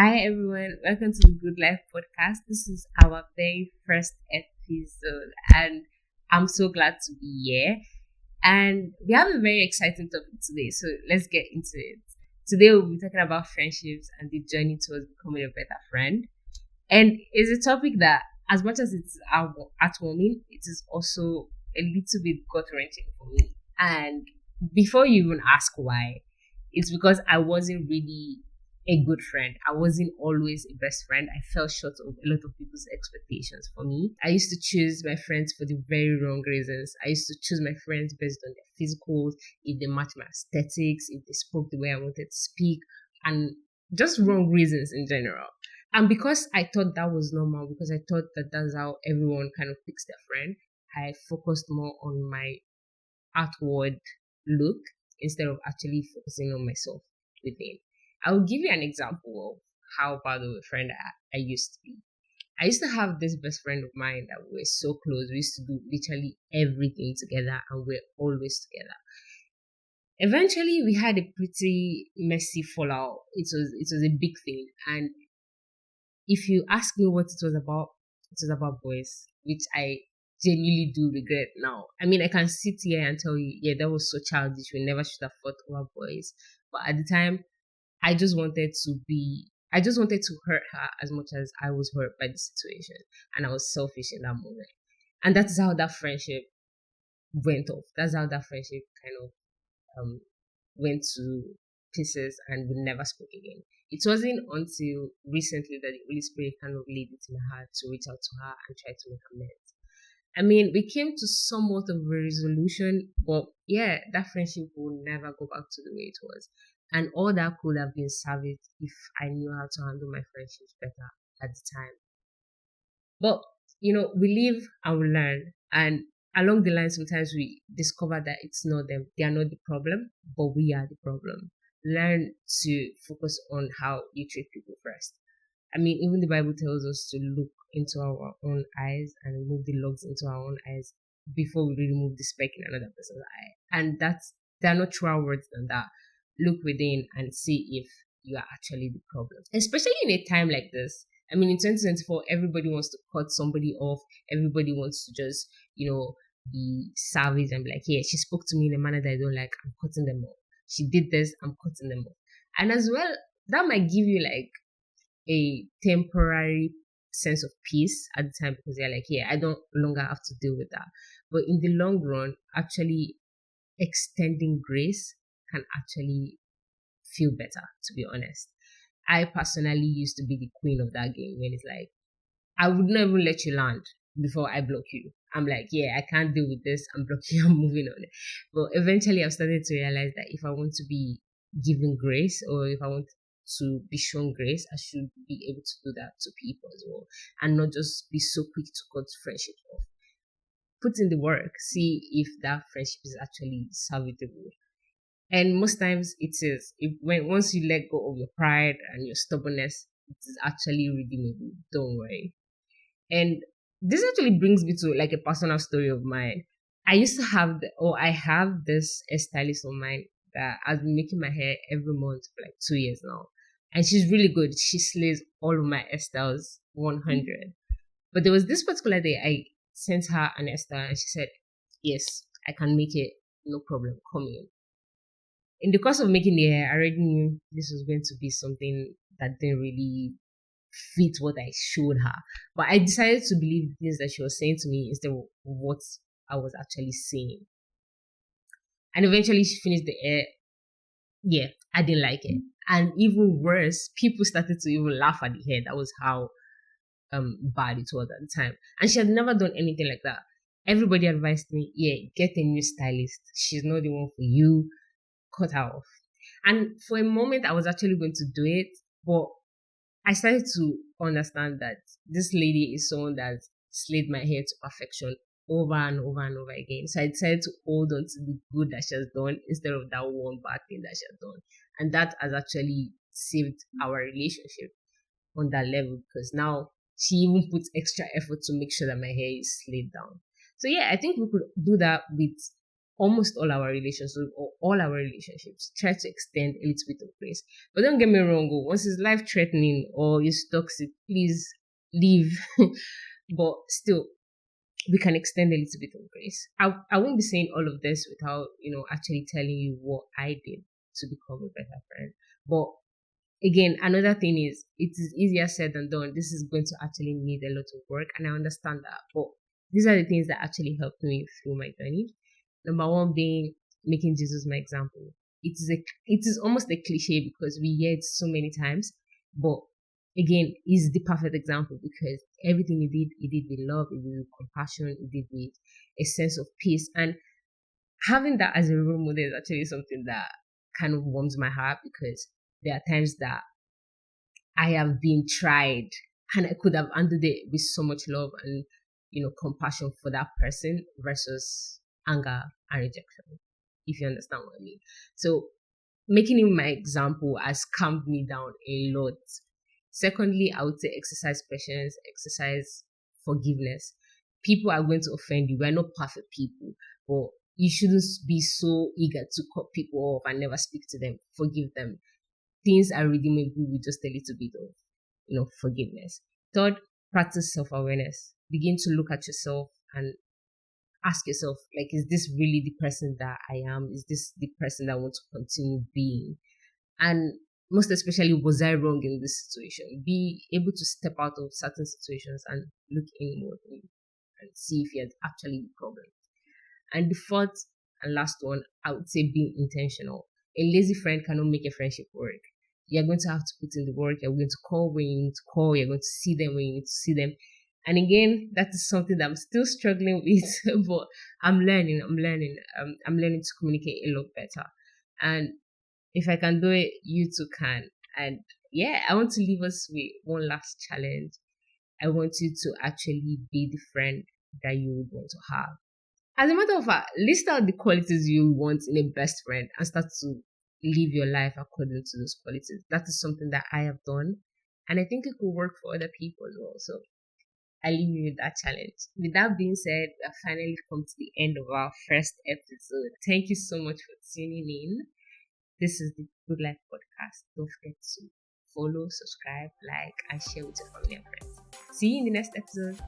Hi everyone, welcome to the Good Life podcast. This is our very first episode, and I'm so glad to be here. And we have a very exciting topic today, so let's get into it. Today we'll be talking about friendships and the journey towards becoming a better friend. And it's a topic that, as much as it's heartwarming, it is also a little bit gut wrenching for me. And before you even ask why, it's because I wasn't really a good friend. I wasn't always a best friend. I fell short of a lot of people's expectations for me. I used to choose my friends for the very wrong reasons. I used to choose my friends based on their physicals, if they matched my aesthetics, if they spoke the way I wanted to speak, and just wrong reasons in general. And because I thought that was normal, because I thought that that's how everyone kind of picks their friend, I focused more on my outward look instead of actually focusing on myself within. I will give you an example of how bad of a friend I used to be. I used to have this best friend of mine that we were so close. We used to do literally everything together and we're always together. Eventually, we had a pretty messy fallout. It was a big thing, and if you ask me what it was about boys, which I genuinely do regret now. I mean, I can sit here and tell you, yeah, that was so childish. We never should have fought over boys. But at the time, I just wanted to hurt her as much as I was hurt by the situation. And I was selfish in that moment. And that is how that friendship went off. That's how that friendship kind of um, went to pieces and we never spoke again. It wasn't until recently that the Holy Spirit kind of laid it in my heart to reach out to her and try to make amends. I mean, we came to somewhat of a resolution, but yeah, that friendship will never go back to the way it was. And all that could have been salvaged if I knew how to handle my friendships better at the time. But we live and we learn, and along the line, sometimes we discover that it's not them; they are not the problem, but we are the problem. Learn to focus on how you treat people first. I mean, even the Bible tells us to look into our own eyes and remove the logs into our own eyes before we remove the speck in another person's eye. And there are no truer words than that. Look within and see if you are actually the problem. Especially in a time like this. I mean, in 2024, everybody wants to cut somebody off. Everybody wants to just, be savage and be like, yeah, she spoke to me in a manner that I don't like. I'm cutting them off. She did this. I'm cutting them off. And as well, that might give you like a temporary sense of peace at the time because they're like, yeah, I don't longer have to deal with that. But in the long run, actually extending grace can actually feel better, to be honest. I personally used to be the queen of that game when it's like, I would never let you land before I block you. I'm like, yeah, I can't deal with this. I'm blocking you. I'm moving on. But eventually, I've started to realize that if I want to be given grace or if I want to be shown grace, I should be able to do that to people as well and not just be so quick to cut friendship off. Put in the work, see if that friendship is actually salvageable. And most times it is. If when once you let go of your pride and your stubbornness, it is actually redeemable. Don't worry. And this actually brings me to like a personal story of mine. I have this stylist of mine that has been making my hair every month for like 2 years now. And she's really good. She slays all of my hairstyles 100. But there was this particular day I sent her an hairstyle and she said, yes, I can make it. No problem. Come in. In the course of making the hair, I already knew this was going to be something that didn't really fit what I showed her. But I decided to believe the things that she was saying to me instead of what I was actually saying. And eventually she finished the hair. Yeah, I didn't like it. And even worse, people started to even laugh at the hair. That was how bad it was at the time. And she had never done anything like that. Everybody advised me, yeah, get a new stylist. She's not the one for you. Cut her off. And for a moment I was actually going to do it, but I started to understand that this lady is someone that slayed my hair to perfection over and over and over again. So I decided to hold on to the good that she has done instead of that one bad thing that she has done. And that has actually saved our relationship on that level because now she even puts extra effort to make sure that my hair is slayed down. So yeah, I think we could do that with almost all our relationships or all our relationships try to extend a little bit of grace. But don't get me wrong, once it's life threatening or it's toxic, please leave. But still, we can extend a little bit of grace. I won't be saying all of this without, actually telling you what I did to become a better friend. But again, another thing is it is easier said than done. This is going to actually need a lot of work, and I understand that. But these are the things that actually helped me through my journey. Number one being making Jesus my example. It is almost a cliche because we hear it so many times, but again, he's the perfect example because everything he did with love, he did with compassion, he did with a sense of peace. And having that as a role model is actually something that kind of warms my heart because there are times that I have been tried and I could have handled it with so much love and, compassion for that person versus anger and rejection, if you understand what I mean. So making him my example has calmed me down a lot. Secondly, I would say exercise patience, exercise forgiveness. People are going to offend you. We're not perfect people, but you shouldn't be so eager to cut people off and never speak to them. Forgive them. Things are redeemable with just a little bit of, forgiveness. Third, practice self-awareness. Begin to look at yourself and ask yourself, like, is this really the person that I am? Is this the person that I want to continue being? And most especially, was I wrong in this situation? Be able to step out of certain situations and look inwardly and see if you had actually the problem. And the fourth and last one, I would say being intentional. A lazy friend cannot make a friendship work. You're going to have to put in the work. You're going to call when you need to call. You're going to see them when you need to see them. And again, that is something that I'm still struggling with, but I'm learning. I'm learning to communicate a lot better. And if I can do it, you too can. And yeah, I want to leave us with one last challenge. I want you to actually be the friend that you would want to have. As a matter of fact, list out the qualities you want in a best friend and start to live your life according to those qualities. That is something that I have done. And I think it could work for other people as well. So I leave you with that challenge. With that being said, we have finally come to the end of our first episode. Thank you so much for tuning in. This is the Good Life Podcast. Don't forget to follow, subscribe, like, and share with your family and friends. See you in the next episode.